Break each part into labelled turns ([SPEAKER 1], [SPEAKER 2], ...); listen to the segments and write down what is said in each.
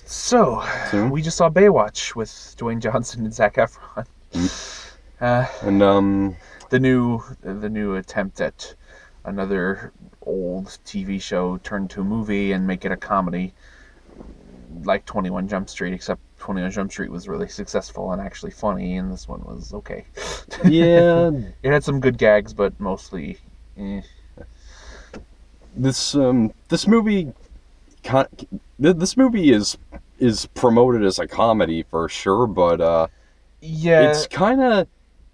[SPEAKER 1] So,
[SPEAKER 2] So,
[SPEAKER 1] we just saw Baywatch with Dwayne Johnson and Zac Efron.
[SPEAKER 2] mm,
[SPEAKER 1] Uh,
[SPEAKER 2] and
[SPEAKER 1] the new attempt at another old TV show turned to a movie and make it a comedy, like 21 Jump Street, except 21 Jump Street was really successful and actually funny, and this one was okay.
[SPEAKER 2] yeah,
[SPEAKER 1] It had some good gags, but mostly, eh.
[SPEAKER 2] this movie, this movie is promoted as a comedy for sure, but
[SPEAKER 1] Yeah,
[SPEAKER 2] it's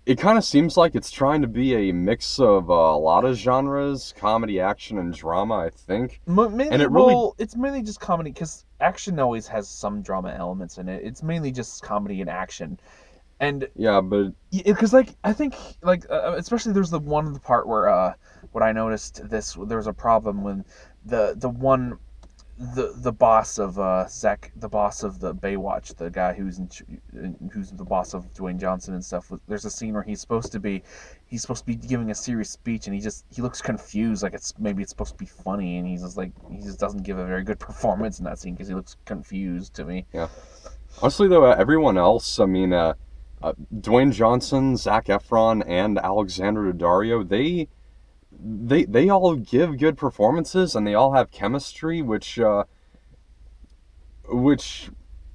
[SPEAKER 2] it kind of seems like it's trying to be a mix of a lot of genres, comedy, action, and drama. I think, and
[SPEAKER 1] mainly,
[SPEAKER 2] it really,
[SPEAKER 1] well, it's mainly just comedy because action always has some drama elements in it. It's mainly just comedy and action, and
[SPEAKER 2] yeah, but
[SPEAKER 1] because like I think like especially there's the part where what I noticed this there was a problem when the one the boss of Zach, the boss of the Baywatch, the guy who's the boss of Dwayne Johnson and stuff. There's a scene where he's supposed to be giving a serious speech, and he looks confused, like it's supposed to be funny, and he just doesn't give a very good performance in that scene because he looks confused to me.
[SPEAKER 2] yeah. Honestly, though, everyone else, I mean, Dwayne Johnson, Zac Efron, and Alexander Daddario, they all give good performances, and they all have chemistry, which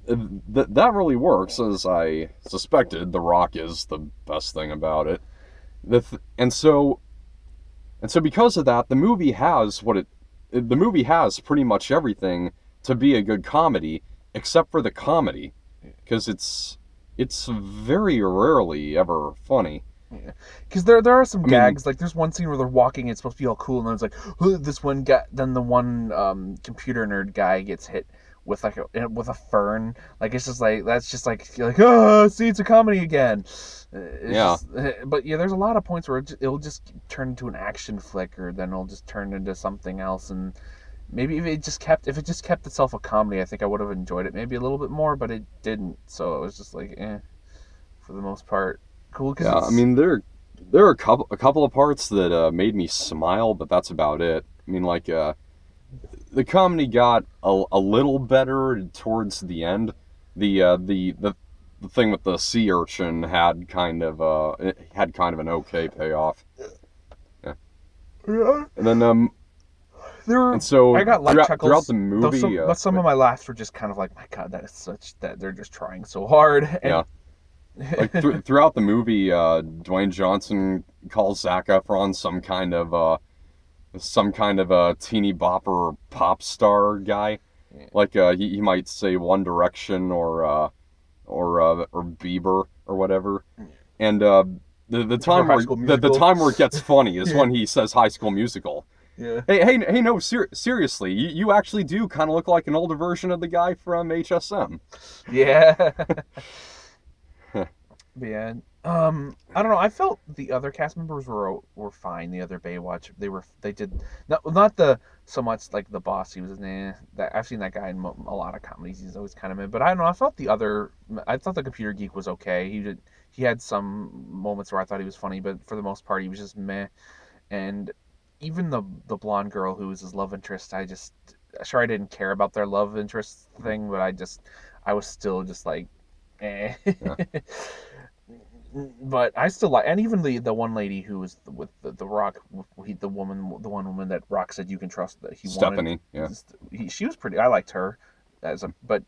[SPEAKER 2] that really works, as I suspected. The Rock is the best thing about it. And so because of that, the movie has pretty much everything to be a good comedy, except for the comedy, because it's very rarely ever funny.
[SPEAKER 1] Yeah, because there are some
[SPEAKER 2] I mean,
[SPEAKER 1] gags. Like there's one scene where they're walking, it's supposed to be all cool, and then it's like, "Huh," this one guy, then the one computer nerd guy gets hit with with a fern. Like it's just like that's just like you're like, oh, see, it's a comedy again. It's
[SPEAKER 2] yeah,
[SPEAKER 1] just, but yeah, there's a lot of points where it'll just turn into an action flick, or then it'll just turn into something else. And maybe if it just kept itself a comedy, I think I would have enjoyed it maybe a little bit more, but it didn't. So it was just like, for the most part, cool because
[SPEAKER 2] yeah. I
[SPEAKER 1] it's
[SPEAKER 2] mean, there are a couple of parts that made me smile, but that's about it. I mean, like the comedy got a little better towards the end. The thing with the sea urchin had kind of an okay payoff. Yeah.
[SPEAKER 1] yeah.
[SPEAKER 2] And then
[SPEAKER 1] There,
[SPEAKER 2] and so
[SPEAKER 1] I got light
[SPEAKER 2] throughout the
[SPEAKER 1] chuckles, though.
[SPEAKER 2] movie,
[SPEAKER 1] But some of my laughs were just kind of like, my God, that they're just trying so hard.
[SPEAKER 2] yeah,
[SPEAKER 1] And
[SPEAKER 2] like throughout the movie, Dwayne Johnson calls Zac Efron some kind of a teeny bopper pop star guy. Like he might say One Direction or Bieber or whatever. And the
[SPEAKER 1] for
[SPEAKER 2] time
[SPEAKER 1] High
[SPEAKER 2] where
[SPEAKER 1] School
[SPEAKER 2] the
[SPEAKER 1] Musical,
[SPEAKER 2] time where it gets funny is
[SPEAKER 1] yeah,
[SPEAKER 2] when he says High School Musical.
[SPEAKER 1] yeah,
[SPEAKER 2] Hey, no, seriously, you actually do kind of look like an older version of the guy from HSM.
[SPEAKER 1] yeah. But yeah, I don't know. I felt the other cast members were fine. The other Baywatch, they did not the so much like the boss. He was that I've seen that guy in a lot of comedies. He's always kind of mid. But I don't know. I thought the computer geek was okay. He had some moments where I thought he was funny, but for the most part, he was just meh. And even the blonde girl who was his love interest, sure I didn't care about their love interest thing, but I was still just like, eh.
[SPEAKER 2] Yeah,
[SPEAKER 1] But I still like, and even the one lady who was with the Rock, the one woman that Rock said you can trust that he wanted,
[SPEAKER 2] Stephanie. Yeah,
[SPEAKER 1] she was pretty. I liked her but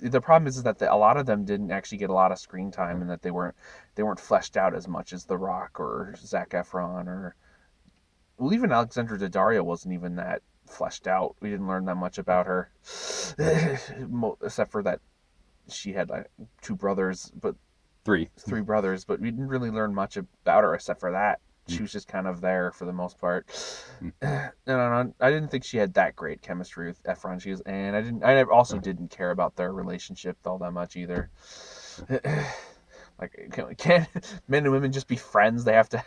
[SPEAKER 1] the problem is that a lot of them didn't actually get a lot of screen time, and that they weren't fleshed out as much as The Rock or Zac Efron, or well, even Alexandra Daddario wasn't even that fleshed out. We didn't learn that much about her, except for that she had like two brothers, but
[SPEAKER 2] three.
[SPEAKER 1] three brothers, but we didn't really learn much about her except for that.
[SPEAKER 2] Mm,
[SPEAKER 1] She was just kind of there for the most part.
[SPEAKER 2] mm,
[SPEAKER 1] No, I didn't think she had that great chemistry with Efron. And I also
[SPEAKER 2] yeah,
[SPEAKER 1] didn't care about their relationship all that much either.
[SPEAKER 2] yeah.
[SPEAKER 1] Like, can't men and women just be friends? They have to.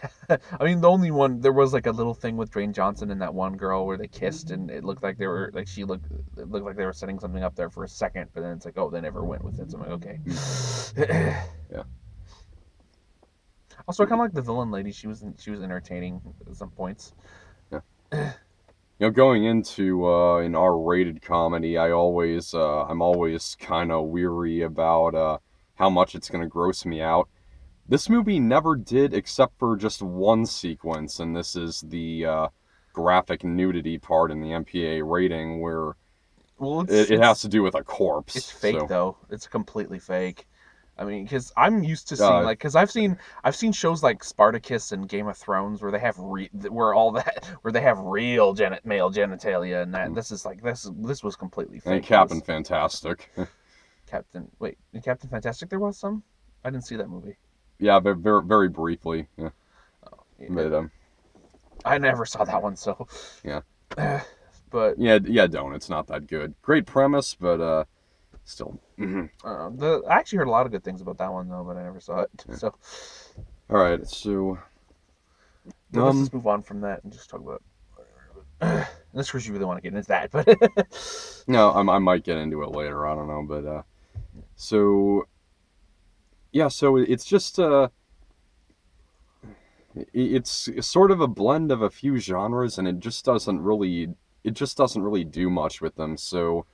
[SPEAKER 1] I mean, the only one there was like a little thing with Dwayne Johnson and that one girl where they kissed, and it looked like they were like it looked like they were setting something up there for a second, but then it's like, oh, they never went with it. So I'm like,
[SPEAKER 2] Mm,
[SPEAKER 1] okay.
[SPEAKER 2] yeah.
[SPEAKER 1] Also, I kind of like the villain lady. She was entertaining at some points.
[SPEAKER 2] Yeah. going into an R-rated comedy, I'm always kind of weary about how much it's going to gross me out. This movie never did, except for just one sequence, and this is the graphic nudity part in the MPA rating, where
[SPEAKER 1] Well,
[SPEAKER 2] it has to do with a corpse.
[SPEAKER 1] it's fake
[SPEAKER 2] So,
[SPEAKER 1] though. It's completely fake. I mean, because I'm used to seeing
[SPEAKER 2] uh,
[SPEAKER 1] like, because I've seen shows like Spartacus and Game of Thrones where they have where all that where they have real male genitalia, and that this is like this was completely
[SPEAKER 2] and
[SPEAKER 1] fake.
[SPEAKER 2] Captain Fantastic.
[SPEAKER 1] Wait, in Captain Fantastic there was some. I didn't see that movie.
[SPEAKER 2] Yeah, but very, very briefly. Yeah.
[SPEAKER 1] Oh, yeah.
[SPEAKER 2] But,
[SPEAKER 1] I never saw that one, so
[SPEAKER 2] yeah.
[SPEAKER 1] but
[SPEAKER 2] Yeah, don't. It's not that good. Great premise, but still.
[SPEAKER 1] I actually heard a lot of good things about that one though, but I never saw it.
[SPEAKER 2] Yeah.
[SPEAKER 1] So,
[SPEAKER 2] all right, so
[SPEAKER 1] let's just move on from that and just talk about. Unless you really want to get into that, but
[SPEAKER 2] no, I might get into it later. I don't know, but so yeah, so it's just it's sort of a blend of a few genres, and it just doesn't really do much with them. So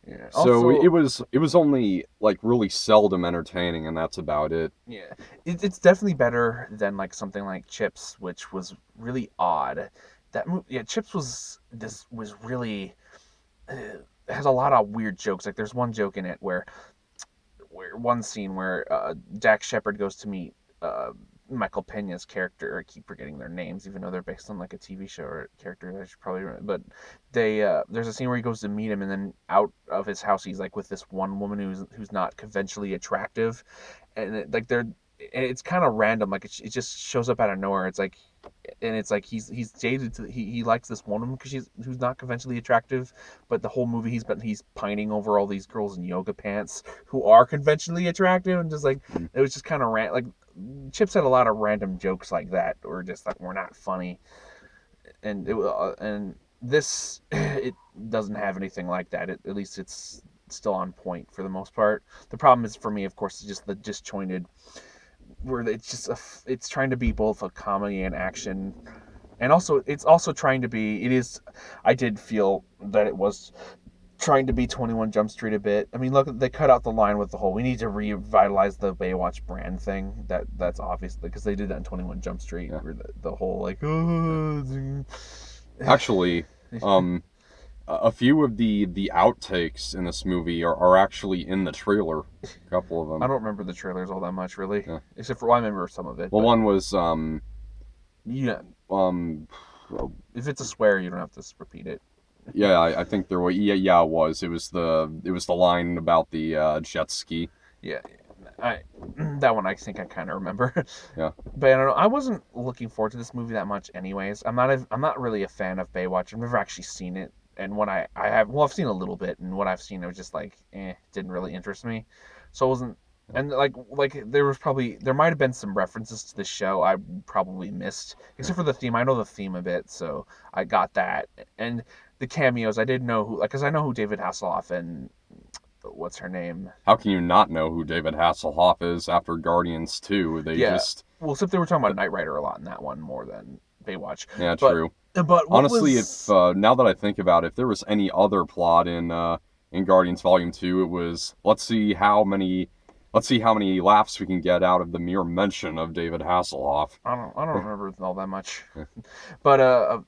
[SPEAKER 1] yeah.
[SPEAKER 2] so
[SPEAKER 1] Also,
[SPEAKER 2] it was only like really seldom entertaining, and that's about it.
[SPEAKER 1] yeah, it's definitely better than like something like Chips, which was really odd. That movie, yeah, Chips was really has a lot of weird jokes. Like there's one joke in it where one scene where Dax Shepard goes to meet Michael Pena's character. I keep forgetting their names, even though they're based on like a TV show or character. I should probably remember. But there's a scene where he goes to meet him, and then out of his house, he's like with this one woman who's not conventionally attractive, and like it's kind of random. Like it just shows up out of nowhere. It's like. And it's like he's jaded to he likes this woman because who's not conventionally attractive, but the whole movie he's pining over all these girls in yoga pants who are conventionally attractive, and just like it was just kind of like Chips had a lot of random jokes like that, or just like were not funny, and this it doesn't have anything like that. At least it's still on point for the most part. The problem is for me, of course, is just the disjointed where it's trying to be both a comedy and action, and also it's also trying to be it is I did feel that it was trying to be 21 Jump Street a bit. I mean, look, they cut out the line with the whole "we need to revitalize the Baywatch brand" thing. That's obviously because they did that in 21 Jump Street,
[SPEAKER 2] Yeah.
[SPEAKER 1] where the whole like oh.
[SPEAKER 2] Actually, a few of the outtakes in this movie are actually in the trailer. A couple of them.
[SPEAKER 1] I don't remember the trailers all that much, really,
[SPEAKER 2] Yeah.
[SPEAKER 1] except for well, I remember some of it.
[SPEAKER 2] Well,
[SPEAKER 1] but
[SPEAKER 2] one was
[SPEAKER 1] yeah,
[SPEAKER 2] um
[SPEAKER 1] if it's a swear, you don't have to repeat it.
[SPEAKER 2] yeah, I think there was yeah it was the line about the jet ski.
[SPEAKER 1] Yeah, I that one I think I kind of remember.
[SPEAKER 2] Yeah.
[SPEAKER 1] But I don't know. I wasn't looking forward to this movie that much, anyways. I'm not really a fan of Baywatch. I've never actually seen it, and what I have, well, I've seen a little bit, and what I've seen, it was just like, didn't really interest me. So it wasn't, and like there might have been some references to the show I probably missed, except for the theme. I know the theme a bit, so I got that, and the cameos. I didn't know who, like, because I know who David Hasselhoff and what's her name.
[SPEAKER 2] How can you not know who David Hasselhoff is after Guardians 2? They
[SPEAKER 1] Yeah.
[SPEAKER 2] just
[SPEAKER 1] Well, except they were talking about Knight Rider a lot in that one more than Baywatch.
[SPEAKER 2] yeah,
[SPEAKER 1] But
[SPEAKER 2] true.
[SPEAKER 1] but
[SPEAKER 2] Honestly, if now that I think about it, if there was any other plot in Guardians Volume 2, it was let's see how many laughs we can get out of the mere mention of David Hasselhoff.
[SPEAKER 1] I don't remember all that much. But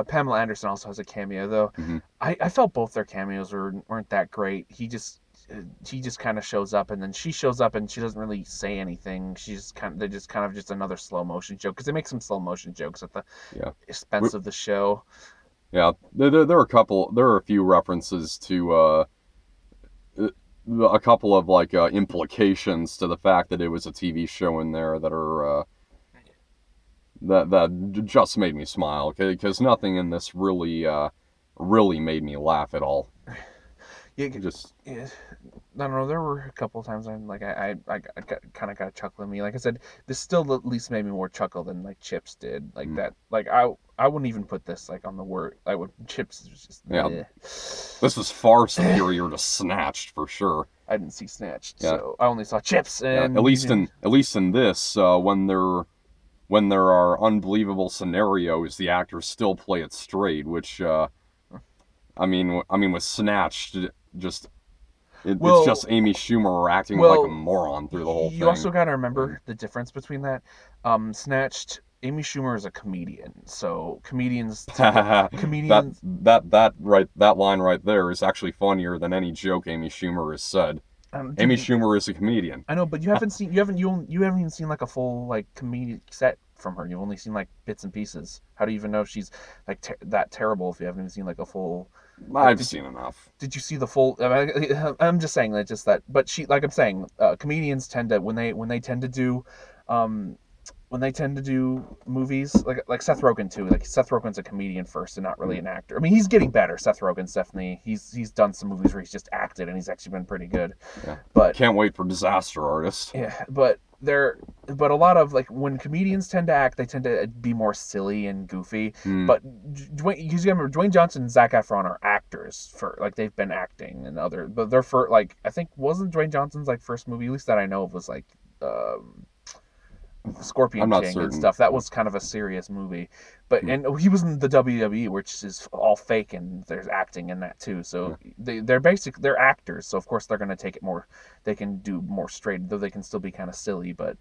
[SPEAKER 1] Pamela Anderson also has a cameo though.
[SPEAKER 2] Mm-hmm.
[SPEAKER 1] I felt both their cameos weren't that great. He just kind of shows up, and then she shows up and she doesn't really say anything. They're just kind of just another slow motion joke, because they make some slow motion jokes at the expense of the show.
[SPEAKER 2] Yeah, there are a few references to a couple of like implications to the fact that it was a TV show in there that are that just made me smile, because nothing in this really made me laugh at all.
[SPEAKER 1] Yeah, I don't know. There were a couple of times I'm like I kind of got a chuckle in me. Like I said, this still at least made me more chuckle than like Chips did. Like that. Like I wouldn't even put this like on the word. I would Chips was just
[SPEAKER 2] This was far superior to Snatched for sure.
[SPEAKER 1] I didn't see Snatched, so I only saw Chips. And
[SPEAKER 2] at least in this, when they're when there are unbelievable scenarios, the actors still play it straight. Which, with Snatched, just it's just
[SPEAKER 1] Well,
[SPEAKER 2] Amy Schumer acting like a
[SPEAKER 1] well,
[SPEAKER 2] moron through the whole
[SPEAKER 1] you
[SPEAKER 2] thing.
[SPEAKER 1] also got to remember the difference between that. Snatched. Amy Schumer is a comedian, so comedians tend to
[SPEAKER 2] that
[SPEAKER 1] comedians.
[SPEAKER 2] that line right there is actually funnier than any joke Amy Schumer has said. Amy
[SPEAKER 1] Dude,
[SPEAKER 2] Schumer is a comedian.
[SPEAKER 1] I know, but you haven't even seen like a full like comedic set from her. You've only seen like bits and pieces. How do you even know if she's like that terrible if you haven't even seen like a full like
[SPEAKER 2] I've seen enough.
[SPEAKER 1] did you see the full I'm just saying that just that but she like I'm saying comedians tend to when they tend to do um when they tend to do movies like Seth Rogen too. Like Seth Rogen's a comedian first and not really an actor. I mean, he's getting better. Seth Rogen's definitely he's done some movies where he's just acted and he's actually been pretty good.
[SPEAKER 2] Yeah.
[SPEAKER 1] But
[SPEAKER 2] Can't wait for Disaster Artist.
[SPEAKER 1] yeah, but a lot of like when comedians tend to act, they tend to be more silly and goofy. But you remember Dwayne Johnson and Zac Efron are actors for like they've been acting and other, but they're for like I think wasn't Dwayne Johnson's like first movie, at least that I know of, was like Scorpion
[SPEAKER 2] I'm not
[SPEAKER 1] King
[SPEAKER 2] certain.
[SPEAKER 1] and stuff. That was kind of a serious movie, but and he was in the WWE, which is all fake, and there's acting in that too. So they're actors, so of course they're gonna take it more. They can do more straight, though they can still be kind of silly. But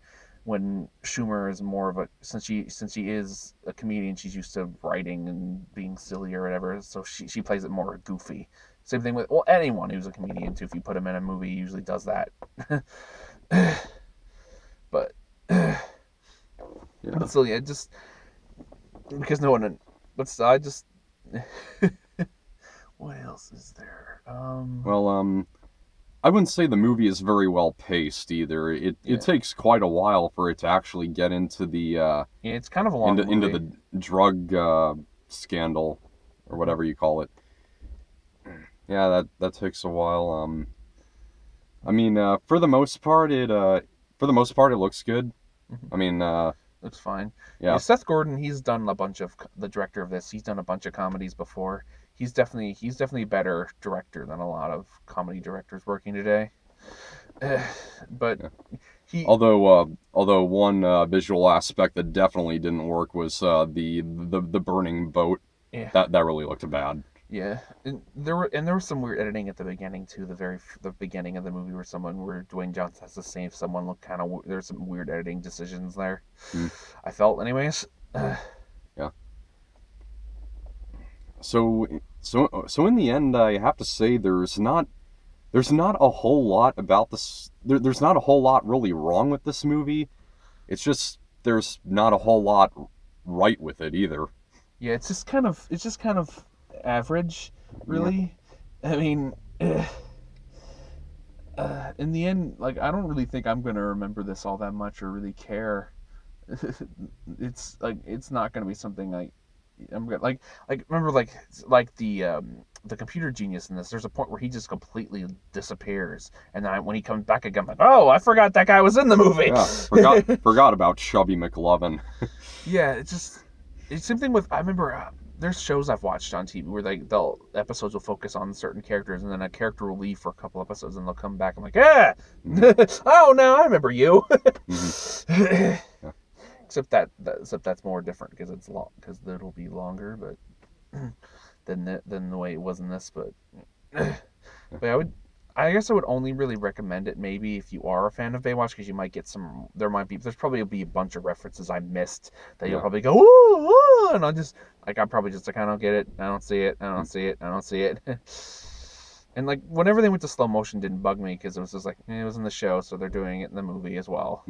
[SPEAKER 1] when Schumer is more of a since she is a comedian, she's used to writing and being silly or whatever. So she plays it more goofy. Same thing with anyone who's a comedian too. If you put him in a movie, he usually does that. But.
[SPEAKER 2] Yeah.
[SPEAKER 1] But still, yeah, just because no one. But I just. What else is there?
[SPEAKER 2] Well, I wouldn't say the movie is very well paced either. It takes quite a while for it to actually get into the
[SPEAKER 1] yeah, it's kind of a long
[SPEAKER 2] into the drug scandal or whatever you call it. Yeah, that takes a while. For the most part, it looks good. I mean,
[SPEAKER 1] looks fine.
[SPEAKER 2] yeah.
[SPEAKER 1] Seth Gordon, he's done a bunch of the director of this. He's done a bunch of comedies before. He's definitely a better director than a lot of comedy directors working today. But he
[SPEAKER 2] Although one visual aspect that definitely didn't work was the burning boat.
[SPEAKER 1] yeah.
[SPEAKER 2] That really looked bad.
[SPEAKER 1] Yeah, and there was some weird editing at the beginning too. The beginning of the movie where Dwayne Johnson has to save someone look kind of. There's some weird editing decisions there. I felt, anyways.
[SPEAKER 2] Yeah. So in the end, I have to say there's not a whole lot about this. There's not a whole lot really wrong with this movie. It's just there's not a whole lot right with it either.
[SPEAKER 1] Yeah, it's just kind of average, really. I mean, in the end, like I don't really think I'm gonna remember this all that much or really care. It's like it's not gonna be something like I'm gonna like remember like the computer genius in this. There's a point where he just completely disappears, and then when he comes back again, I'm like, oh, I forgot that guy was in the movie.
[SPEAKER 2] Yeah, forgot about Chubby McLovin.
[SPEAKER 1] Yeah, it's same thing with I remember. There's shows I've watched on TV where episodes will focus on certain characters, and then a character will leave for a couple episodes, and they'll come back. I'm like, yeah, oh no, I remember you.
[SPEAKER 2] Yeah.
[SPEAKER 1] Except that's more different because it's long because it'll be longer, but than the way it was in this. But I guess I would only really recommend it maybe if you are a fan of Baywatch because you might get there's probably be a bunch of references I missed that you'll probably go, ooh, ooh, and I'm probably just like, I don't get it, I don't see it, I don't see it, I don't see it. And like whenever they went to slow motion didn't bug me because it was just like, it was in the show, so they're doing it in the movie as well.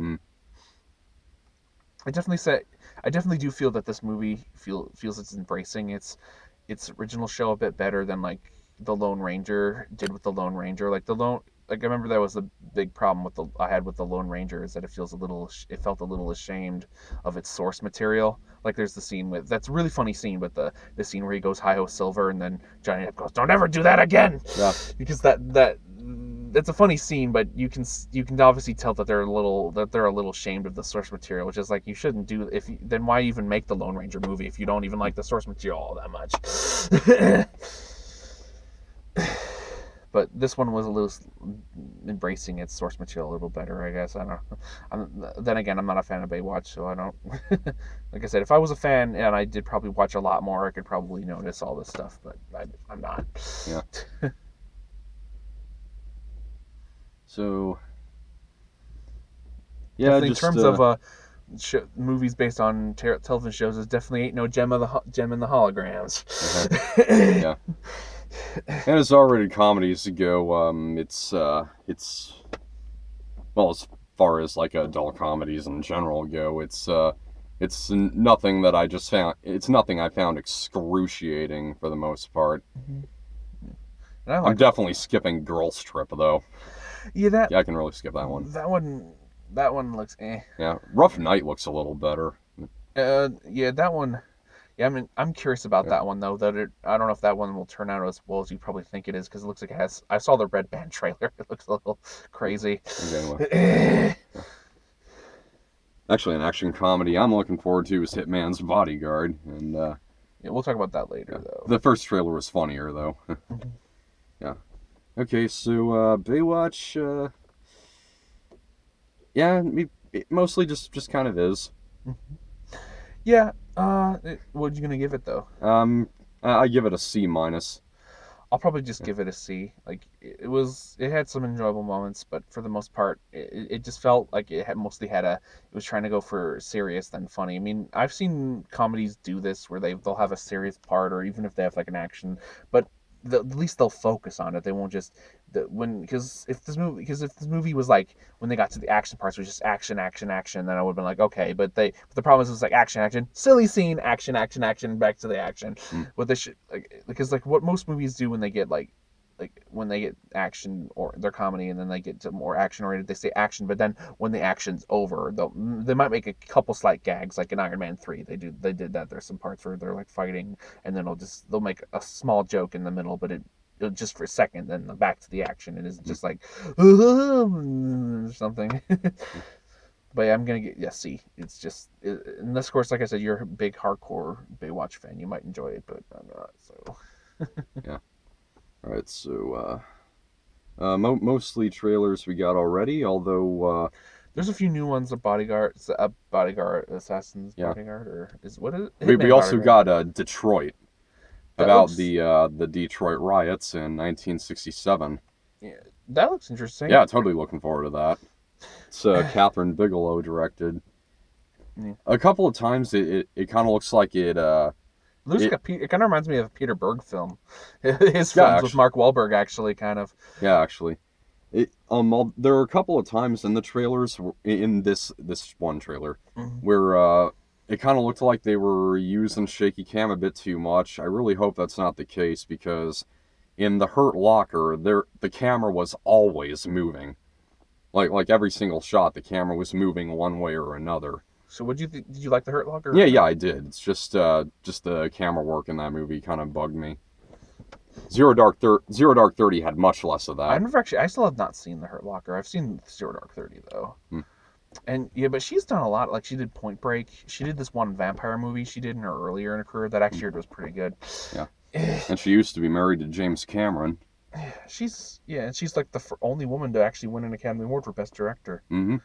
[SPEAKER 1] I definitely do feel that this movie feels it's embracing its original show a bit better than like the Lone Ranger did with the Lone Ranger. Like I remember that was the big problem I had with the Lone Ranger is that it felt a little ashamed of its source material. Like there's the scene that's a really funny scene with the scene where he goes hi-ho silver and then Johnny Depp goes, don't ever do that again.
[SPEAKER 2] Yeah.
[SPEAKER 1] Because that's a funny scene, but you can obviously tell that they're a little ashamed of the source material, which is like you shouldn't do. Then why even make the Lone Ranger movie if you don't even like the source material all that much? but this one was a little embracing its source material a little better, I guess. I don't know. Then again, I'm not a fan of Baywatch, so I don't. Like I said, if I was a fan and I did probably watch a lot more, I could probably notice all this stuff, but I'm not.
[SPEAKER 2] Yeah. So, yeah,
[SPEAKER 1] Definitely
[SPEAKER 2] just
[SPEAKER 1] in terms of movies based on television shows, it definitely ain't no gem in the holograms.
[SPEAKER 2] yeah. And as R-rated comedies go, it's well, as far as like adult comedies in general go, it's nothing that I just found. It's nothing I found excruciating for the most part. I'm definitely skipping Girls Trip though.
[SPEAKER 1] Yeah,
[SPEAKER 2] I can really skip that one.
[SPEAKER 1] That one looks eh.
[SPEAKER 2] Yeah, Rough Night looks a little better.
[SPEAKER 1] Yeah, that one. Yeah, I mean, I'm curious about that one though. I don't know if that one will turn out as well as you probably think it is, because it looks like it has. I saw the Red Band trailer. It looks a little crazy.
[SPEAKER 2] Okay, well. Actually, an action comedy I'm looking forward to is Hitman's Bodyguard, and
[SPEAKER 1] yeah, we'll talk about that later though.
[SPEAKER 2] The first trailer was funnier though. Yeah. Okay, so Baywatch. Yeah, it mostly just kind of is.
[SPEAKER 1] Yeah. What are you gonna give it though?
[SPEAKER 2] I give it a C minus.
[SPEAKER 1] I'll probably just give it a C. Like it had some enjoyable moments, but for the most part, it just felt like it was trying to go for serious than funny. I mean, I've seen comedies do this where they'll have a serious part, or even if they have like an action, but at least they'll focus on it. They won't just because if this movie was like when they got to the action parts, it was just action, action, action, then I would have been like, okay. But the problem is it was like action, action, silly scene, action, action, action, back to the action. What they should because like what most movies do when they get like when they get action or their comedy and then they get to more action oriented, they say action, but then when the action's over, they might make a couple slight gags, like in Iron Man 3 they did that. There's some parts where they're like fighting and then they'll make a small joke in the middle, but it'll just for a second, then back to the action. It isn't just like or something. But yeah, I'm gonna get C. It's just unless of course, like I said, you're a big hardcore Baywatch fan, you might enjoy it, but I'm not. So
[SPEAKER 2] yeah. All right, so mostly trailers we got already, although
[SPEAKER 1] there's a few new ones. Bodyguard, Assassin's Bodyguard, or what is it?
[SPEAKER 2] We also got Detroit, about the Detroit riots in 1967.
[SPEAKER 1] Yeah, that looks interesting.
[SPEAKER 2] Yeah, totally looking forward to that. It's Catherine Bigelow directed.
[SPEAKER 1] Yeah.
[SPEAKER 2] A couple of times it kind of looks like it.
[SPEAKER 1] It kind of reminds me of a Peter Berg film. His films with Mark Wahlberg, actually, kind of.
[SPEAKER 2] Yeah, actually. There are a couple of times in the trailers, in this one trailer, where it kind of looked like they were using shaky cam a bit too much. I really hope that's not the case, because in The Hurt Locker, the camera was always moving. Like every single shot, the camera was moving one way or another.
[SPEAKER 1] So did you like The Hurt Locker?
[SPEAKER 2] Yeah, I did. It's just the camera work in that movie kind of bugged me. Zero Dark 30 had much less of that.
[SPEAKER 1] I still have not seen The Hurt Locker. I've seen Zero Dark 30 though. And yeah, but she's done a lot. Like she did Point Break. She did this one vampire movie she did earlier in her career that actually was pretty good.
[SPEAKER 2] Yeah. And she used to be married to James Cameron.
[SPEAKER 1] She's like the only woman to actually win an Academy Award for Best Director.
[SPEAKER 2] Mm-hmm.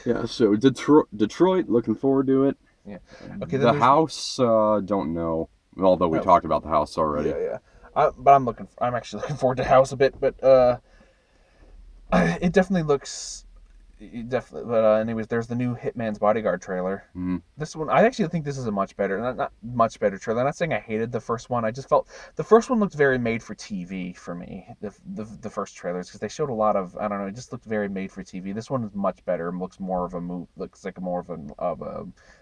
[SPEAKER 2] Yeah, so Detroit, looking forward to it.
[SPEAKER 1] Yeah. Okay.
[SPEAKER 2] The House, don't know. Although we talked about The House already.
[SPEAKER 1] Yeah. But I'm actually looking forward to House a bit. But it definitely looks. But anyways, there's the new Hitman's Bodyguard trailer. This one, I actually think this is a much better, not much better trailer. I'm not saying I hated the first one. I just felt the first one looked very made for TV for me. The first trailers, because they showed a lot of, I don't know, it just looked very made for TV. This one is much better and looks more of a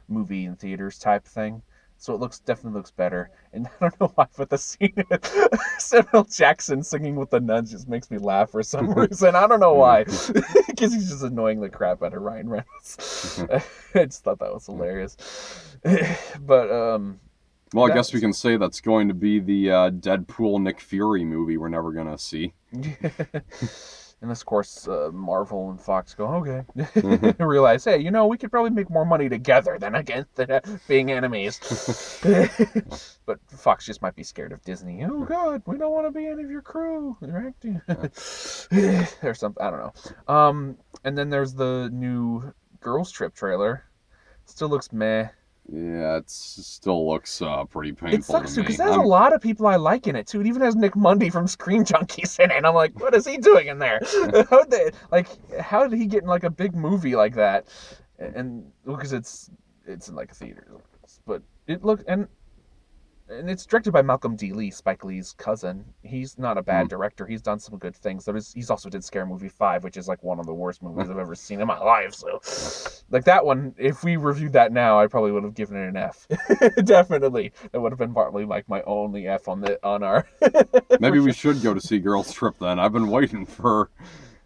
[SPEAKER 1] movie in theaters type thing. So it definitely looks better. And I don't know why, but the scene of Samuel Jackson singing with the nuns just makes me laugh for some reason. I don't know why. Because he's just annoying the crap out of Ryan Reynolds. I just thought that was hilarious. But,
[SPEAKER 2] well, I guess we can say that's going to be the Deadpool Nick Fury movie we're never going to see.
[SPEAKER 1] And this, of course, Marvel and Fox go, okay. Realize, hey, we could probably make more money together than being enemies. But Fox just might be scared of Disney. Oh, God, we don't want to be any of your crew. You're acting. Or something. I don't know. And then there's the new Girls Trip trailer. Still looks meh.
[SPEAKER 2] Yeah, it still looks pretty
[SPEAKER 1] It
[SPEAKER 2] painful
[SPEAKER 1] sucks
[SPEAKER 2] to
[SPEAKER 1] too,
[SPEAKER 2] me.
[SPEAKER 1] because there's a lot of people I like in it too. It even has Nick Mundy from Screen Junkies in it. I'm like, what is he doing in there? How did he get in like a big movie like that? And because it's in like a theater, but it looked and it's directed by Malcolm D. Lee, Spike Lee's cousin. He's not a bad director. He's done some good things. He's also did Scary Movie 5, which is like one of the worst movies I've ever seen in my life. So, like that one, if we reviewed that now, I probably would have given it an F. Definitely, that would have been partly like my only F on our.
[SPEAKER 2] Maybe we should go to see Girls Trip then. I've been waiting for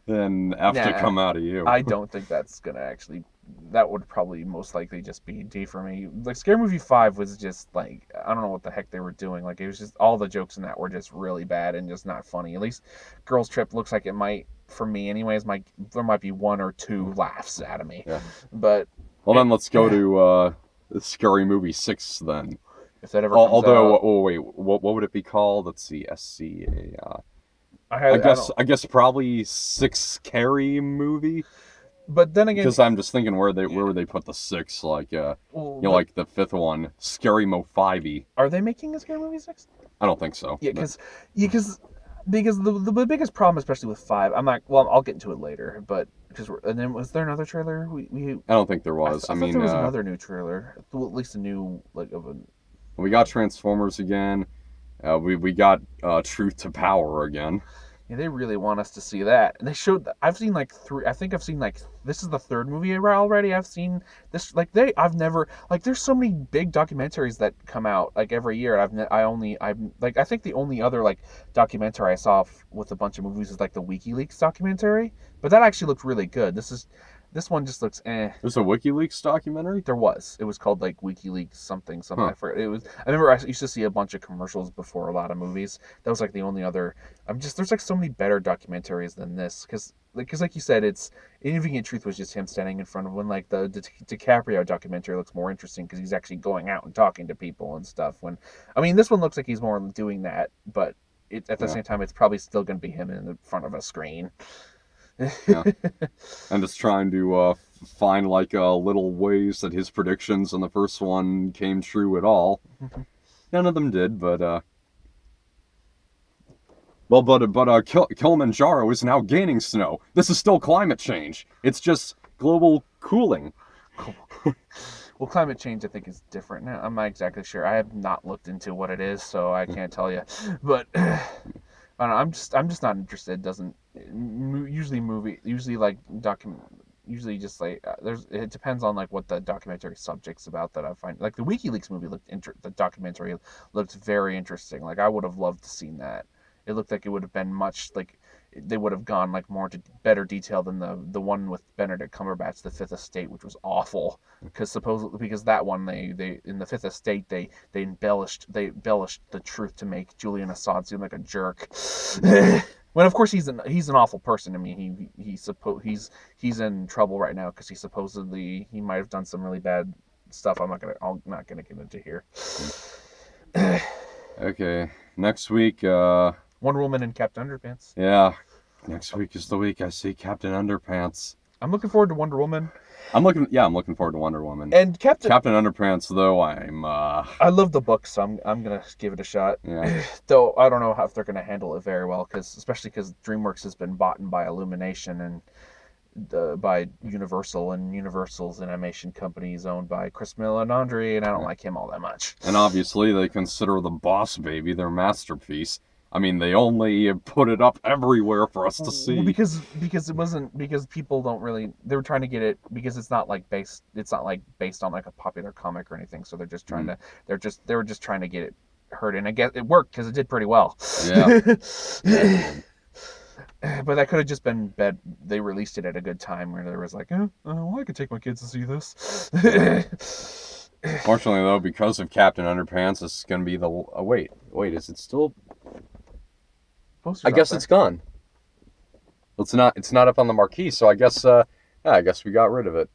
[SPEAKER 2] an F to come out of you.
[SPEAKER 1] I don't think that's gonna actually. That would probably most likely just be D for me. Like Scary Movie 5 was just like, I don't know what the heck they were doing. Like it was just all the jokes in that were just really bad and just not funny. At least Girls Trip looks like it might, for me anyways, there might be one or two laughs out of me.
[SPEAKER 2] Yeah.
[SPEAKER 1] But
[SPEAKER 2] then let's go to Scary Movie 6 then.
[SPEAKER 1] If that ever comes out.
[SPEAKER 2] Wait, what would it be called? Let's see, SCA.
[SPEAKER 1] I
[SPEAKER 2] guess probably 6 Carrie movie.
[SPEAKER 1] But then again,
[SPEAKER 2] because I'm just thinking where would they put the 6? Like like the 5th one, Scary Mo 5e.
[SPEAKER 1] Are they making a Scary Movie 6?
[SPEAKER 2] I don't think so.
[SPEAKER 1] Yeah, because the biggest problem, especially with 5, I'm like, well, I'll get into it later, but and then was there another trailer?
[SPEAKER 2] I don't think there was.
[SPEAKER 1] I mean, there was another new trailer, well, at least a new
[SPEAKER 2] We got Transformers again. We got Truth to Power again.
[SPEAKER 1] Yeah, they really want us to see that. And they showed I've seen like 3. I think I've seen like this is the 3rd movie already. I've seen this I've never there's so many big documentaries that come out like every year. I think the only other like documentary I saw with a bunch of movies is like the WikiLeaks documentary, but that actually looked really good. This one just looks eh.
[SPEAKER 2] There's a WikiLeaks documentary?
[SPEAKER 1] There was. It was called like WikiLeaks something.
[SPEAKER 2] Huh.
[SPEAKER 1] I forget. I remember I used to see a bunch of commercials before a lot of movies. That was like the only other. There's like so many better documentaries than this because like you said, it's Inconvenient Truth was just him standing in front of one. Like the DiCaprio documentary looks more interesting because he's actually going out and talking to people and stuff. This one looks like he's more doing that, but at the same time, it's probably still going to be him in front of a screen.
[SPEAKER 2] Yeah. I'm just trying to find like little ways that his predictions in the first one came true at all. None of them did, but Kilimanjaro is now gaining snow. This is still climate change. It's just global cooling.
[SPEAKER 1] Well, climate change I think is different now. I'm not exactly sure. I have not looked into what it is, so I can't tell you. But I don't know, I'm just not interested. It doesn't it depends on like what the documentary subject's about that I find. Like the WikiLeaks movie the documentary looked very interesting. Like I would have loved to seen that. It looked like it would have been much like they would have gone like more to better detail than the one with Benedict Cumberbatch, The Fifth Estate, which was awful because that one they in The Fifth Estate they embellished the truth to make Julian Assange seem like a jerk. When of course he's an awful person. I mean he's in trouble right now because he might have done some really bad stuff. I'm not gonna get into here.
[SPEAKER 2] Okay, next week.
[SPEAKER 1] Wonder Woman and Captain Underpants.
[SPEAKER 2] Yeah, next week is the week I see Captain Underpants.
[SPEAKER 1] I'm looking forward to Wonder Woman.
[SPEAKER 2] I'm looking forward to Wonder Woman.
[SPEAKER 1] And Captain
[SPEAKER 2] Underpants, though,
[SPEAKER 1] I love the book, so I'm gonna give it a shot.
[SPEAKER 2] Yeah.
[SPEAKER 1] Though I don't know if they're gonna handle it very well, especially because DreamWorks has been bought by Illumination and by Universal, and Universal's animation company is owned by Chris Meledandri, and I don't like him all that much.
[SPEAKER 2] And obviously, they consider the Boss Baby their masterpiece. I mean, they only put it up everywhere for us to see.
[SPEAKER 1] Well, because people don't really. They were trying to get it because it's not like based on like a popular comic or anything. So they're just trying to. They were just trying to get it heard, and I guess it worked because it did pretty well.
[SPEAKER 2] Yeah.
[SPEAKER 1] But that could have just been bad. They released it at a good time where there was like, I could take my kids to see this.
[SPEAKER 2] Fortunately, though, because of Captain Underpants, this is going to be the... wait, is it still... I guess it's gone. It's not up on the marquee, so I guess yeah, I guess we got rid of it.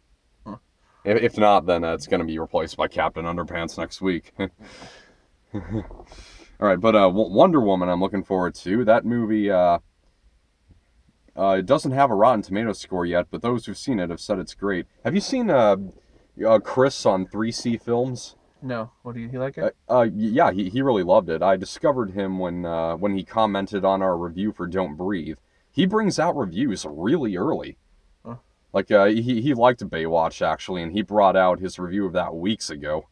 [SPEAKER 1] Huh.
[SPEAKER 2] If not, then it's going to be replaced by Captain Underpants next week. All right, but Wonder Woman, I'm looking forward to that movie. It doesn't have a Rotten Tomatoes score yet, but those who've seen it have said it's great. Have you seen Chris on 3C Films?
[SPEAKER 1] No, what do you like it?
[SPEAKER 2] Yeah, he really loved it. I discovered him when he commented on our review for Don't Breathe. He brings out reviews really early.
[SPEAKER 1] Huh.
[SPEAKER 2] Like he liked Baywatch actually, and he brought out his review of that weeks ago.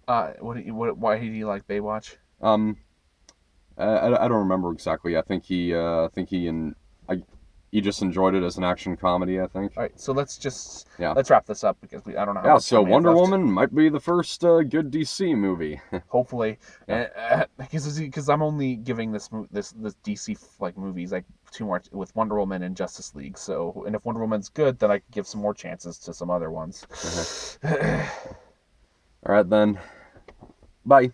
[SPEAKER 1] Why do you like Baywatch?
[SPEAKER 2] Um, I don't remember exactly. I think he just enjoyed it as an action comedy. I think.
[SPEAKER 1] All right, so let's
[SPEAKER 2] Yeah.
[SPEAKER 1] wrap this up because I don't know how
[SPEAKER 2] Yeah.
[SPEAKER 1] much
[SPEAKER 2] So
[SPEAKER 1] time we have
[SPEAKER 2] Wonder
[SPEAKER 1] left.
[SPEAKER 2] Woman might be the first good DC movie.
[SPEAKER 1] Hopefully,
[SPEAKER 2] Yeah.
[SPEAKER 1] because I'm only giving this DC like movies like 2 more with Wonder Woman and Justice League. So, and if Wonder Woman's good, then I can give some more chances to some other ones.
[SPEAKER 2] All right then. Bye.